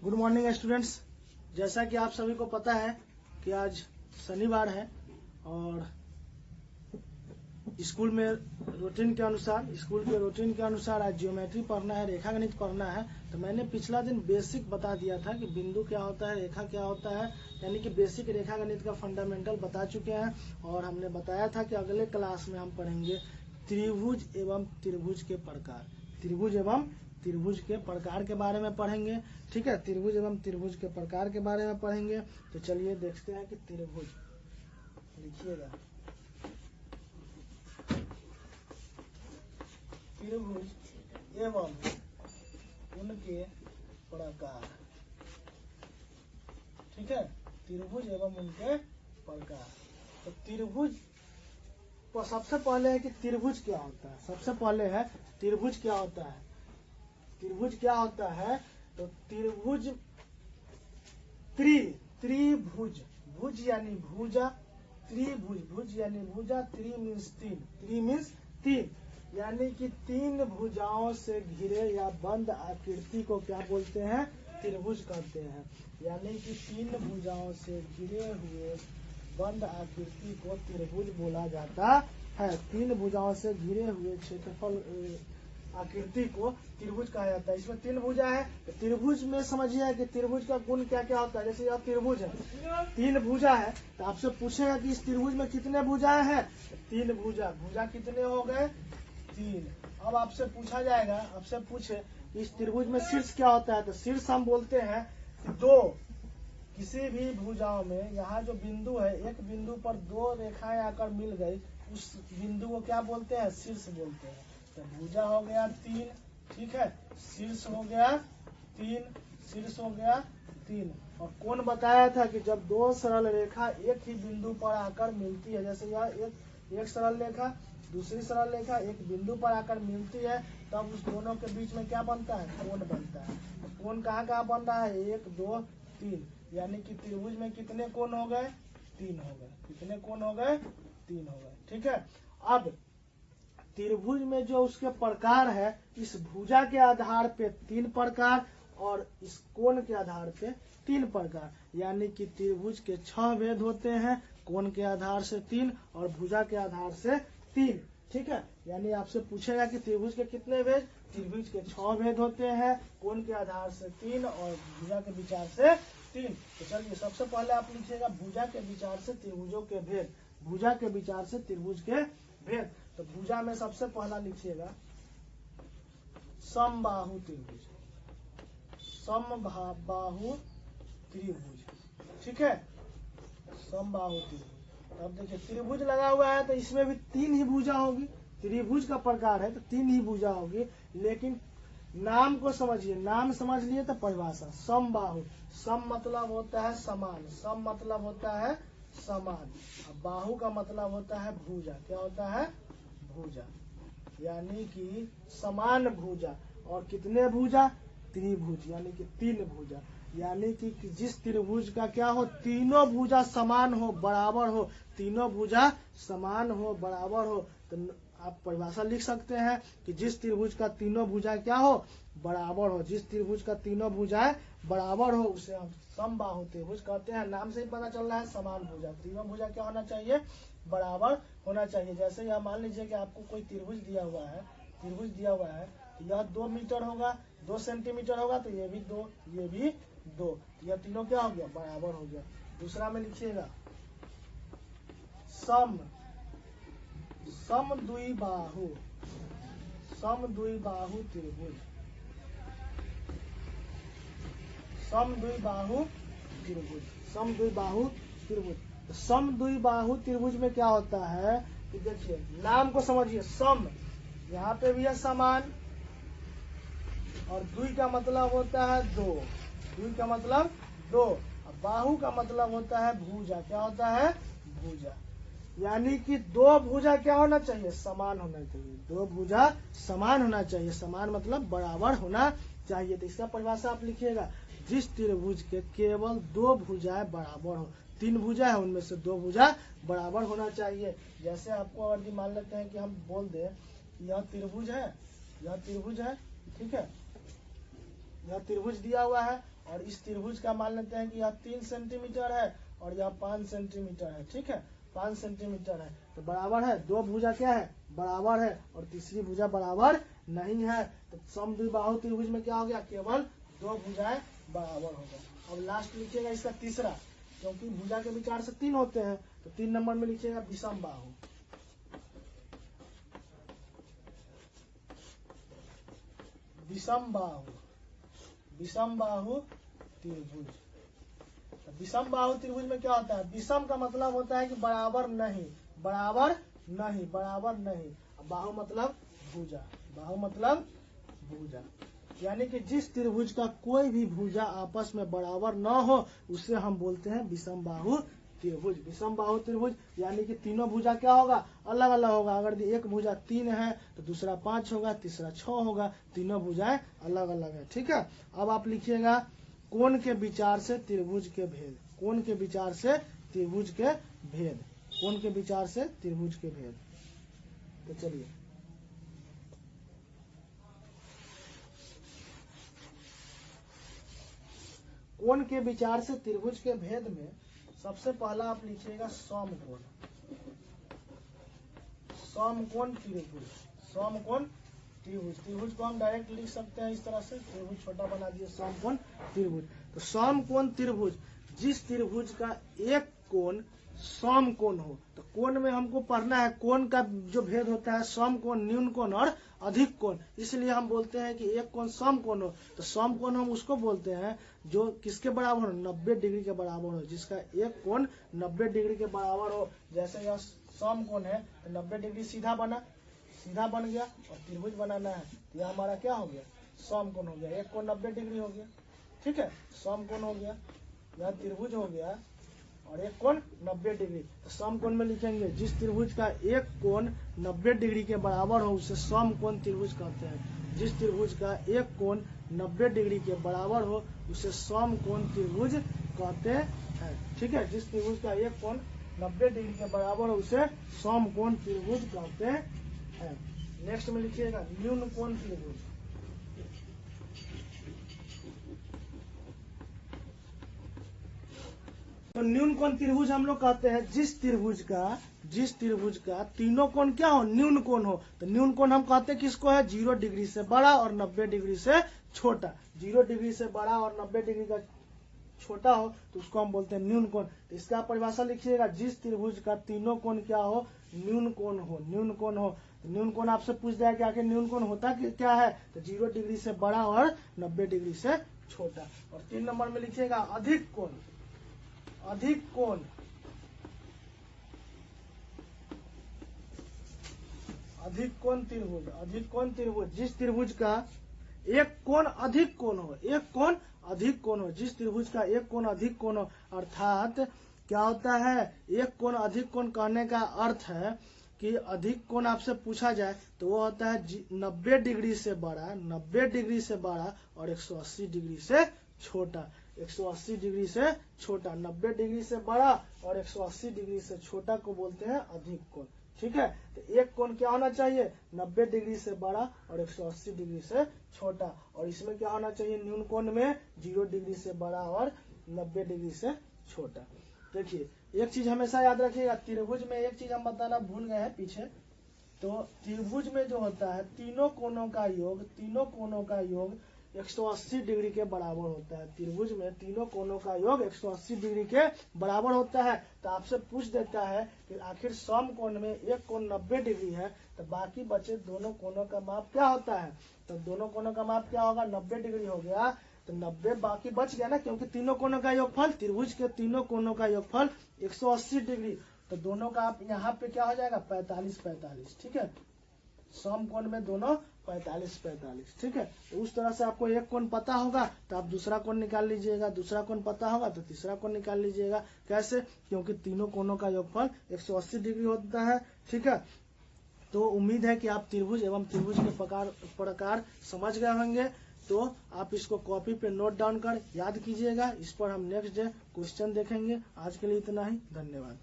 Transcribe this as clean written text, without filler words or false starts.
Good morning students. जैसा कि आप सभी को पता है कि आज शनिवार है और स्कूल के रूटीन के अनुसार आज ज्योमेट्री पढ़ना है, रेखा गणित पढ़ना है। तो मैंने पिछला दिन बेसिक बता दिया था कि बिंदु क्या होता है, रेखा क्या होता है, यानी कि बेसिक रेखा गणित का फंडामेंटल बता चुके हैं। और हमने बताया था कि अगले क्लास में हम पढ़ेंगे त्रिभुज एवं त्रिभुज के प्रकार, त्रिभुज एवं त्रिभुज के प्रकार के बारे में पढ़ेंगे। ठीक है, त्रिभुज एवं त्रिभुज के प्रकार के बारे में पढ़ेंगे। तो चलिए देखते हैं कि त्रिभुज लिखिएगा, त्रिभुज एवं उनके प्रकार। ठीक है, त्रिभुज एवं उनके प्रकार। तो त्रिभुज तो सबसे पहले है कि त्रिभुज क्या होता है। सबसे पहले है त्रिभुज क्या होता है। त्रिभुज क्या होता है? तो त्रिभुज त्रिभुज, भुज यानी भुजा, त्रिभुज भुज यानी भुजा, त्रि मीन्स तीन, त्रि मीन्स तीन, यानी कि तीन भुजाओं से घिरे या बंद आकृति को क्या बोलते हैं? त्रिभुज कहते हैं। यानी कि तीन भुजाओं से घिरे हुए बंद आकृति को त्रिभुज बोला जाता है। तीन भुजाओं से घिरे हुए क्षेत्रफल आकृति को त्रिभुज कहा जाता है। इसमें तीन भुजा है तो त्रिभुज में समझिए कि त्रिभुज का गुण क्या क्या होता है। जैसे यह त्रिभुज है, तीन भुजा है, तो आपसे पूछेगा कि इस त्रिभुज में कितने भुजाएं हैं? तीन भुजा, भुजा कितने हो गए? तीन। अब आपसे पूछा जाएगा, आपसे पूछे इस त्रिभुज में शीर्ष क्या होता है, तो शीर्ष हम बोलते हैं दो, किसी भी भुजाओं में यहाँ जो बिंदु है, एक बिंदु पर दो रेखाएं आकर मिल गई, उस बिंदु को क्या बोलते हैं? शीर्ष बोलते हैं। तो भुजा हो गया तीन, ठीक है, शीर्ष हो गया तीन, शीर्ष हो गया तीन। और कौन बताया था कि जब दो सरल रेखा एक ही बिंदु पर आकर मिलती है, जैसे यह एक सरल रेखा दूसरी सरल रेखा एक बिंदु पर आकर मिलती है, तब उस दोनों के बीच में क्या बनता है? कोण बनता है। तो कोण कहाँ कहाँ बन रहा है? एक दो तीन, यानी कि त्रिभुज में कितने कोण हो गए? तीन हो गए। कितने कोण हो गए? तीन हो गए। ठीक है, अब त्रिभुज में जो उसके प्रकार है, इस भुजा के आधार पे तीन प्रकार और इस कोण के आधार पे तीन प्रकार, यानी कि त्रिभुज के 6 भेद होते हैं, कोण के आधार से 3 और भुजा के आधार से 3। ठीक है, यानी आपसे पूछेगा कि त्रिभुज के कितने भेद? त्रिभुज के 6 भेद होते हैं, कोण के आधार से 3 और भुजा के विचार से 3। तो चलिए सबसे पहले आप लिखिएगा भुजा के विचार से त्रिभुजों के भेद, भुजा के विचार से त्रिभुज के भेद। तो भुजा में सबसे पहला लिखिएगा समबाहु त्रिभुज, समबाहु त्रिभुज। ठीक है, समबाहु त्रिभुज। अब देखिए त्रिभुज लगा हुआ है तो इसमें भी तीन ही भुजा होगी। त्रिभुज का प्रकार है तो तीन ही भुजा होगी, लेकिन नाम को समझिए, नाम समझ लिए तो परिभाषा। समबाहु, सम मतलब होता है समान, सम मतलब होता है समान, बाहु का मतलब होता है भुजा। क्या होता है? भुजा, यानी कि समान भुजा। और कितने भुजा? त्रिभुज, यानी कि तीन भुजा। यानी कि जिस त्रिभुज का क्या हो? तीनों भुजा समान हो, बराबर हो, तीनों भुजा समान हो, बराबर हो। तो आप परिभाषा लिख सकते हैं कि जिस त्रिभुज का तीनों भुजा क्या हो? बराबर हो। जिस त्रिभुज का तीनों भुजाएं बराबर हो उसे हम समबाहु त्रिभुज कहते हैं। नाम से ही पता चल रहा है समान भुजा, तीनों भुजा क्या होना चाहिए? बराबर होना चाहिए। जैसे यह मान लीजिए कि आपको कोई त्रिभुज दिया हुआ है, त्रिभुज दिया हुआ है, यह 2 मीटर होगा, 2 सेंटीमीटर होगा, तो ये भी 2, ये भी 2, यह तीनों क्या हो गया? बराबर हो गया। दूसरा में लिखिएगा समद्विबाहु, समद्विबाहु त्रिभुज, समद्विबाहु त्रिभुज, समद्विबाहु त्रिभुज। समद्विबाहु त्रिभुज में क्या होता है कि देखिए नाम को समझिए, सम यहाँ पे भी है समान, और द्वि का मतलब होता है दो, द्वि का मतलब दो, बाहु का मतलब होता है भुजा। क्या होता है? भुजा। यानी कि दो भुजा क्या होना चाहिए? समान होना चाहिए। दो भुजा समान होना चाहिए, समान मतलब बराबर होना चाहिए। तो इसका परिभाषा आप लिखिएगा, जिस त्रिभुज के केवल दो भुजाएं बराबर हो, तीन भुजा है उनमें से दो भुजा बराबर होना चाहिए। जैसे आपको अगर मान लेते हैं कि हम बोल दें यह त्रिभुज है, यह त्रिभुज है, ठीक है, यह त्रिभुज दिया हुआ है और इस त्रिभुज का मान लेते हैं कि यह 3 सेंटीमीटर है और यह 5 सेंटीमीटर है। ठीक है, 5 सेंटीमीटर है तो बराबर है, दो भुजा क्या है बराबर है और तीसरी भुजा बराबर नहीं है। तो समद्विबाहु त्रिभुज में क्या हो गया, केवल दो भुजाएं बराबर हो गए। अब लास्ट लिखिएगा इसका तीसरा, क्योंकि भुजा के विचार से 3 होते हैं तो 3 नंबर में लिखिएगा विषम बाहु। विषम बाहु, विषम बाहु त्रिभुज। विषम बाहु त्रिभुज में क्या होता है, विषम का मतलब होता है कि बराबर नहीं, बराबर नहीं, बराबर नहीं। बाहु मतलब भुजा, बाहु मतलब भुजा, यानी कि जिस त्रिभुज का कोई भी भुजा आपस में बराबर न हो उसे हम बोलते हैं विषम बाहु त्रिभुज। विषम बाहु त्रिभुज यानी कि तीनों भुजा क्या होगा, अलग अलग होगा। अगर एक भुजा 3 है तो दूसरा 5 होगा, तीसरा 6 होगा, तीनों भुजाएं अलग अलग है। ठीक है, अब आप लिखिएगा कोण के विचार से त्रिभुज के भेद, कोण के विचार से त्रिभुज के भेद, कोण के विचार से त्रिभुज के भेद। तो चलिए कोण के विचार से त्रिभुज के भेद में सबसे पहला आप लिखिएगा समकोण, समकोण त्रिभुज, समकोण त्रिभुज। त्रिभुज को हम डायरेक्ट लिख सकते हैं इस तरह से, त्रिभुज छोटा बना दिए समकोण त्रिभुज। तो समकोण त्रिभुज, जिस त्रिभुज का एक कोण समकोण हो। तो कोण में हमको पढ़ना है कोण का जो भेद होता है समकोण, न्यून कोण और अधिक कोण। इसलिए हम बोलते हैं कि एक कोण समकोण हो। तो समकोण हम उसको बोलते हैं जो किसके बराबर हो, 90 डिग्री के बराबर हो, जिसका एक कोण 90 डिग्री के बराबर हो। जैसे यह समकोण है तो 90 डिग्री सीधा बना, सीधा बन गया और त्रिभुज बनाना है तो यह हमारा क्या हो गया, समकोण हो गया। एक कोण 90 डिग्री हो गया, ठीक है, समकोण हो गया, यह त्रिभुज हो गया और एक कोण 90 डिग्री। तो समकोण में लिखेंगे जिस त्रिभुज का एक कोण 90 डिग्री के बराबर हो उसे समकोण त्रिभुज कहते हैं। जिस त्रिभुज का एक कोण 90 डिग्री के बराबर हो उसे समकोण त्रिभुज कहते हैं। ठीक है, जिस त्रिभुज का एक कोण 90 डिग्री के बराबर हो उसे समकोण त्रिभुज कहते हैं। नेक्स्ट में लिखिएगा न्यून कोण त्रिभुज। तो न्यून कोण त्रिभुज हम लोग कहते हैं जिस त्रिभुज का तीनों कोण क्या हो, न्यून कोण हो। तो न्यून कोण हम कहते हैं किसको है, 0 डिग्री से बड़ा और 90 डिग्री से छोटा। 0 डिग्री से बड़ा और 90 डिग्री का छोटा हो तो उसको हम बोलते हैं न्यून कोण। तो इसका परिभाषा लिखिएगा जिस त्रिभुज का तीनों कोण क्या हो, न्यून कोण हो, न्यून कोण हो। तो न्यून कोण आपसे पूछ जाए कि आखिर न्यून कोण होता क्या है, तो 0 डिग्री से बड़ा और 90 डिग्री से छोटा। और 3 नंबर में लिखिएगा अधिक कोण, अधिक कोण, अधिक कोण त्रिभुज, अधिक कोण त्रिभुज जिस त्रिभुज का एक कोण अधिक कोण हो, एक कोण अधिक कोण हो, जिस त्रिभुज का एक कोण अधिक कोण हो। अर्थात क्या होता है, एक कोण अधिक कोण कहने का अर्थ है कि अधिक कोण आपसे पूछा जाए तो वो होता है 90 डिग्री से बड़ा, 90 डिग्री से बड़ा और 180 डिग्री से छोटा। 180 डिग्री से छोटा, 90 डिग्री से बड़ा और 180 डिग्री से छोटा को बोलते हैं अधिक कोण। ठीक है, तो एक कोण क्या होना चाहिए, 90 डिग्री से बड़ा और 180 डिग्री से छोटा। और इसमें क्या होना चाहिए, न्यून कोण में 0 डिग्री से बड़ा और 90 डिग्री से छोटा। देखिए एक चीज हमेशा याद रखिएगा, त्रिभुज में एक चीज हम बताना भूल गए हैं पीछे। तो त्रिभुज में जो होता है तीनों कोणों का योग, तीनों कोणों का योग 180 डिग्री के बराबर होता है। त्रिभुज में तीनों कोणों का योग 180 डिग्री के बराबर होता है। तो आपसे पूछ देता है कि आखिर समकोण में एक कोण 90 डिग्री है तो बाकी बचे दोनों कोणों का माप क्या होता है। तो दोनों कोणों का माप क्या होगा, 90 डिग्री हो गया तो 90 बाकी बच गया ना, क्योंकि तीनों कोणों का योगफल, त्रिभुज के तीनों कोणों का योगफल 180 डिग्री। तो दोनों का आप यहाँ पे क्या हो जाएगा, 45-45। ठीक है, समकोण में दोनों 45-45। ठीक है, तो उस तरह से आपको एक कोण पता होगा तो आप दूसरा कोण निकाल लीजिएगा, दूसरा कोण पता होगा तो तीसरा कोण निकाल लीजिएगा। कैसे, क्योंकि तीनों कोणों का योगफल 180 डिग्री होता है। ठीक है, तो उम्मीद है कि आप त्रिभुज एवं त्रिभुज के प्रकार समझ गए होंगे। तो आप इसको कॉपी पे नोट डाउन कर याद कीजिएगा। इस पर हम नेक्स्ट डे क्वेश्चन देखेंगे। आज के लिए इतना ही, धन्यवाद।